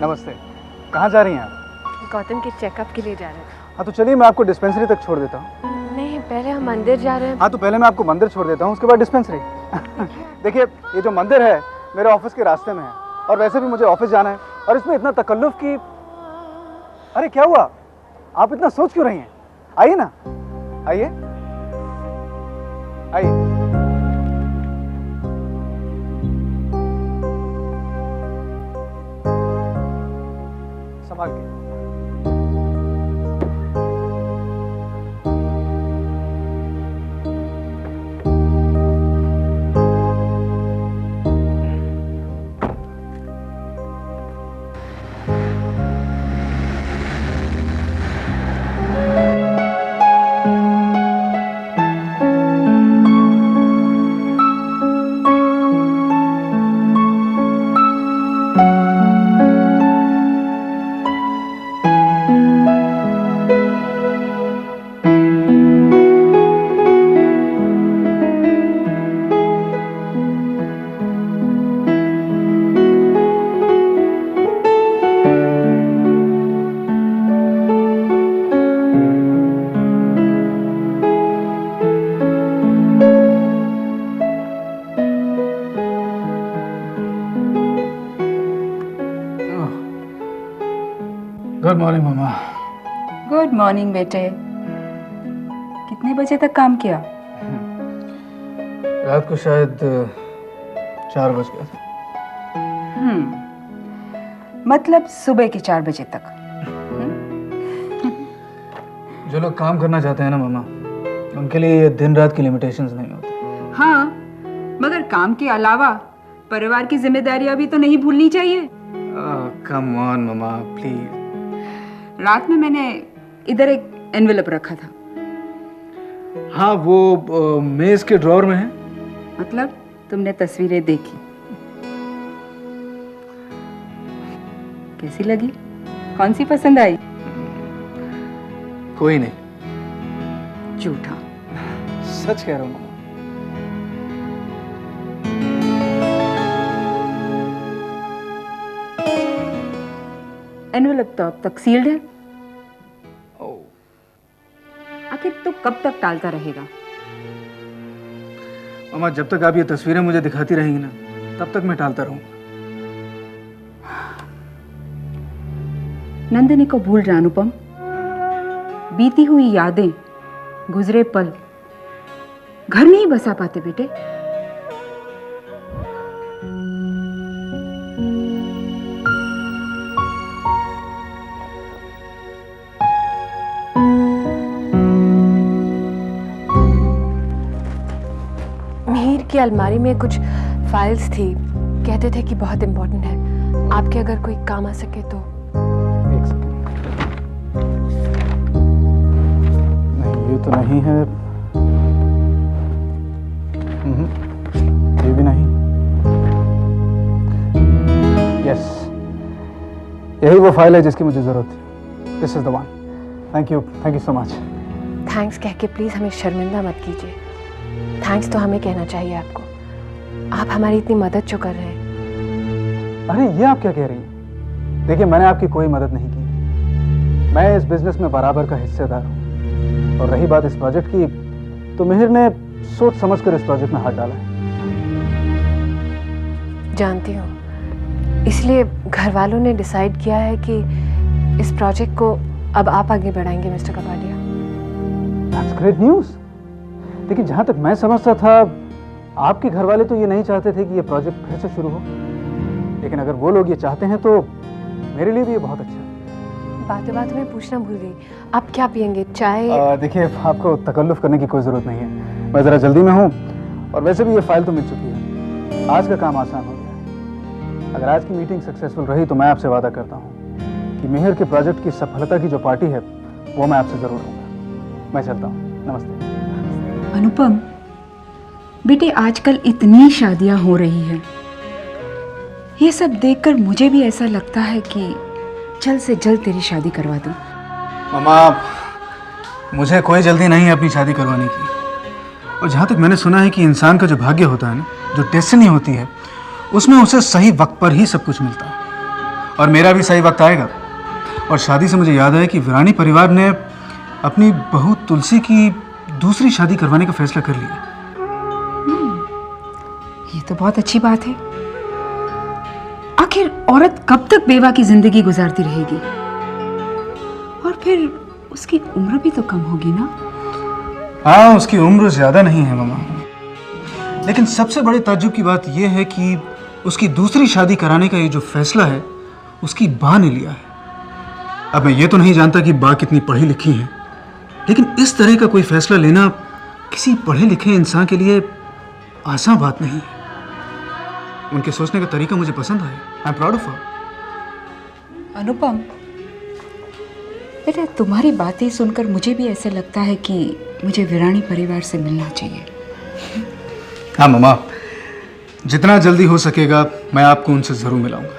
नमस्ते। कहाँ जा रही हैं आप? गौतम के चेकअप के लिए जा रहे हैं। हाँ तो चलिए मैं आपको डिस्पेंसरी तक छोड़ देता हूँ। नहीं, पहले हम मंदिर जा रहे हैं। हाँ तो पहले मैं आपको मंदिर छोड़ देता हूँ, उसके बाद डिस्पेंसरी। देखिए ये जो मंदिर है मेरे ऑफिस के रास्ते में है, और वैसे भी मुझे ऑफिस जाना है, और इसमें इतना तकल्लुफ की। अरे क्या हुआ, आप इतना सोच क्यों रही हैं? आइए ना, आइए आइए। संभाल के। गुड मॉर्निंग मामा। गुड मॉर्निंग बेटे। कितने बजे तक काम किया? रात को शायद 4 बज गया था। मतलब सुबह के 4 बजे तक। जो लोग काम करना चाहते हैं ना मामा, उनके लिए दिन रात की लिमिटेशंस नहीं होती। हाँ, मगर काम के अलावा परिवार की जिम्मेदारियां भी तो नहीं भूलनी चाहिए। Come on mama please. रात में मैंने इधर एक एनवेलप रखा था। हाँ वो मेज के ड्रॉर में है। मतलब तुमने तस्वीरें देखी, कैसी लगी? कौन सी पसंद आई? कोई नहीं। झूठा। सच कह रहा हूँ मामा। एनवेलप तो अब तक सील्ड है। आखिर तू कब तक टालता रहेगा? मामा जब तक आप ये तस्वीरें मुझे दिखाती रहेंगी ना, तब तक मैं टालता रहूंगा। नंदिनी को भूल जा अनुपम। बीती हुई यादें, गुजरे पल घर नहीं बसा पाते बेटे। मीर की अलमारी में कुछ फाइल्स थी, कहते थे कि बहुत इम्पोर्टेंट है, आपके अगर कोई काम आ सके तो। एक सेकंड। नहीं ये तो नहीं है। ये भी नहीं। यस, यही वो फाइल है जिसकी मुझे जरूरत थी। This is the one. Thank you so much. Thanks कह के प्लीज हमें शर्मिंदा मत कीजिए। थैंक्स तो हमें कहना चाहिए आपको, आप हमारी इतनी मदद जो कर रहे हैं। अरे ये आप क्या कह रही हैं? देखिए मैंने आपकी कोई मदद नहीं की। मैं इस बिजनेस में बराबर का हिस्सेदार हूँ, और रही बात इस प्रोजेक्ट की, तो मिहिर ने सोच समझकर इस प्रोजेक्ट में हाथ डाला है। जानती हूँ, इसलिए घर वालों ने डिसाइड किया है कि इस प्रोजेक्ट को अब आप आगे बढ़ाएंगे mister Kapadia. That's great news। लेकिन जहां तक मैं समझता था, आपके घर वाले तो ये नहीं चाहते थे कि ये प्रोजेक्ट फिर से शुरू हो, लेकिन अगर वो लोग ये चाहते हैं तो मेरे लिए भी ये बहुत अच्छा है। बातों बातों में पूछना भूल गई, आप क्या पियेंगे? चाय? देखिए आपको तकल्लुफ करने की कोई ज़रूरत नहीं है, मैं ज़रा जल्दी में हूँ, और वैसे भी ये फाइल तो मिल चुकी है। आज का काम आसान हो गया है। अगर आज की मीटिंग सक्सेसफुल रही तो मैं आपसे वादा करता हूँ कि मिहिर के प्रोजेक्ट की सफलता की जो पार्टी है वो मैं आपसे ज़रूर दूँगा। मैं चलता हूँ, नमस्ते। अनुपम बेटे, आजकल इतनी शादियां हो रही हैं, ये सब देखकर मुझे भी ऐसा लगता है कि जल्द से जल्द तेरी शादी करवा दूं। मामा मुझे कोई जल्दी नहीं है अपनी शादी करवाने की, और जहाँ तक मैंने सुना है कि इंसान का जो भाग्य होता है ना, जो डेस्टिनी होती है, उसमें उसे सही वक्त पर ही सब कुछ मिलता है। और मेरा भी सही वक्त आएगा। और शादी से मुझे याद है कि वीरानी परिवार ने अपनी बहू तुलसी की दूसरी शादी करवाने का फैसला कर लिया। ये तो बहुत अच्छी बात है। आखिर औरत कब तक बेवा की जिंदगी गुजारती रहेगी? और फिर उसकी उम्र भी तो कम होगी ना? हाँ, उसकी उम्र ज्यादा नहीं है मामा, लेकिन सबसे बड़ी ताज्जुब की बात यह है कि उसकी दूसरी शादी कराने का ये जो फैसला है उसकी बा ने लिया है। अब मैं ये तो नहीं जानता कि बा कितनी पढ़ी लिखी हैं, लेकिन इस तरह का कोई फैसला लेना किसी पढ़े लिखे इंसान के लिए आसान बात नहीं है। उनके सोचने का तरीका मुझे पसंद आया। I am proud of her. Anupam, बेटा तुम्हारी बातें सुनकर मुझे भी ऐसे लगता है कि मुझे वीरानी परिवार से मिलना चाहिए। हाँ मामा, जितना जल्दी हो सकेगा मैं आपको उनसे जरूर मिलाऊंगा।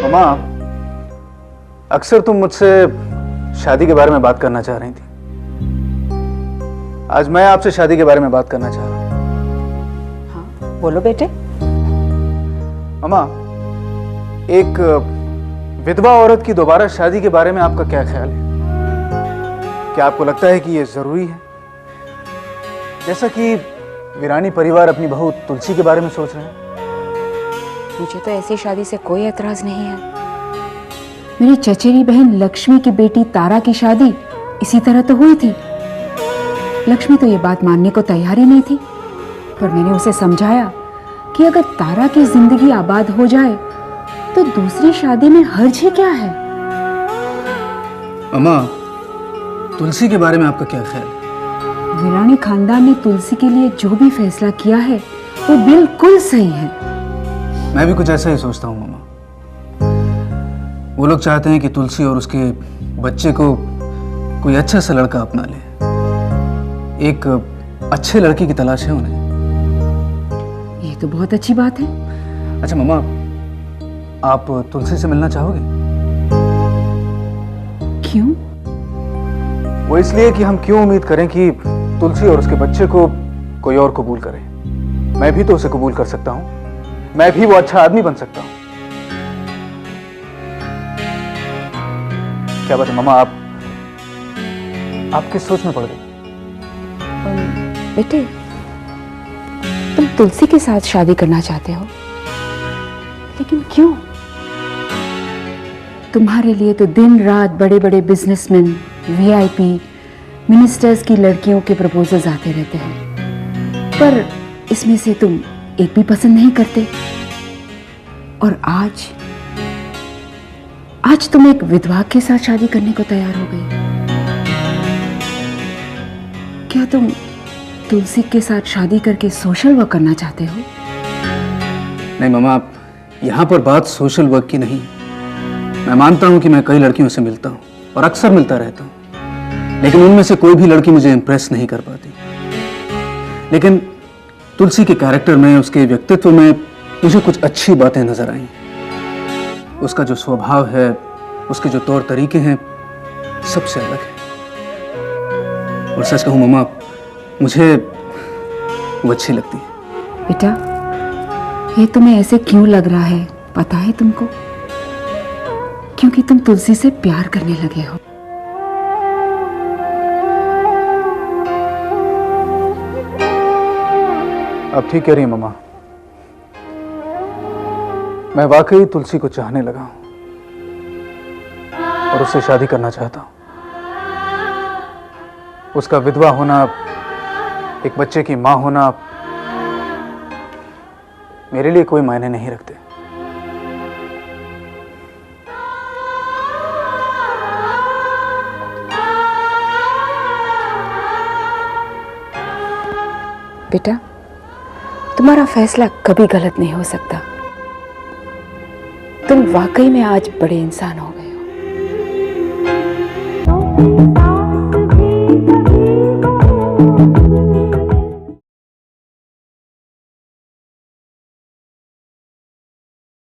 मामा, अक्सर तुम मुझसे शादी के बारे में बात करना चाह रही थी। आज मैं आपसे शादी के बारे में बात करना चाह रहा हूं। हाँ बोलो बेटे। मामा, एक विधवा औरत की दोबारा शादी के बारे में आपका क्या ख्याल है? क्या आपको लगता है कि यह जरूरी है, जैसा कि वीरानी परिवार अपनी बहू तुलसी के बारे में सोच रहे हैं? मुझे तो ऐसी शादी से कोई एतराज नहीं है। मेरी चचेरी बहन लक्ष्मी की बेटी तारा की शादी इसी तरह तो हुई थी। लक्ष्मी तो ये बात मानने को तैयार ही नहीं थी, पर मैंने उसे समझाया कि अगर तारा की जिंदगी आबाद हो जाए तो दूसरी शादी में हर्ज ही क्या है। मामा, तुलसी के बारे में आपका क्या ख्याल है? वीरानी खानदान ने तुलसी के लिए जो भी फैसला किया है वो बिल्कुल सही है। मैं भी कुछ ऐसा ही सोचता हूँ मामा। वो लोग चाहते हैं कि तुलसी और उसके बच्चे को कोई अच्छा सा लड़का अपना ले। एक अच्छे लड़के की तलाश है उन्हें। ये तो बहुत अच्छी बात है। अच्छा मामा, आप तुलसी से मिलना चाहोगे? क्यों? वो इसलिए कि हम क्यों उम्मीद करें कि तुलसी और उसके बच्चे को कोई और कबूल करे। मैं भी तो उसे कबूल कर सकता हूं। मैं भी वो अच्छा आदमी बन सकता हूं। क्या बात है मामा, आप किस सोच में पड़ गए? बेटे, तुम तुलसी के साथ शादी करना चाहते हो, लेकिन क्यों? तुम्हारे लिए तो दिन रात बड़े बड़े बिजनेसमैन, वीआईपी, मिनिस्टर्स की लड़कियों के प्रपोजल्स आते रहते हैं, पर इसमें से तुम एक भी पसंद नहीं करते। और आज तुम एक विधवा के साथ शादी करने को तैयार हो गई। क्या तुम तुलसी के साथ शादी करके सोशल वर्क करना चाहते हो? नहीं मामा, आप यहां पर बात सोशल वर्क की नहीं। मैं मानता हूं कि मैं कई लड़कियों से मिलता हूं और अक्सर मिलता रहता हूं, लेकिन उनमें से कोई भी लड़की मुझे इंप्रेस नहीं कर पाती। लेकिन तुलसी के कैरेक्टर में, उसके व्यक्तित्व में मुझे कुछ अच्छी बातें नजर आई। उसका जो स्वभाव है, उसके जो तौर तरीके हैं, सबसे अलग है। और सच कहूं मामा, मुझे वो अच्छी लगती है। बेटा, ये तुम्हें ऐसे क्यों लग रहा है पता है तुमको? क्योंकि तुम तुलसी से प्यार करने लगे हो। अब ठीक कह रही है मामा। मैं वाकई तुलसी को चाहने लगा हूं और उससे शादी करना चाहता हूं। उसका विधवा होना, एक बच्चे की मां होना मेरे लिए कोई मायने नहीं रखते। बेटा, तुम्हारा फैसला कभी गलत नहीं हो सकता। तुम वाकई में आज बड़े इंसान हो।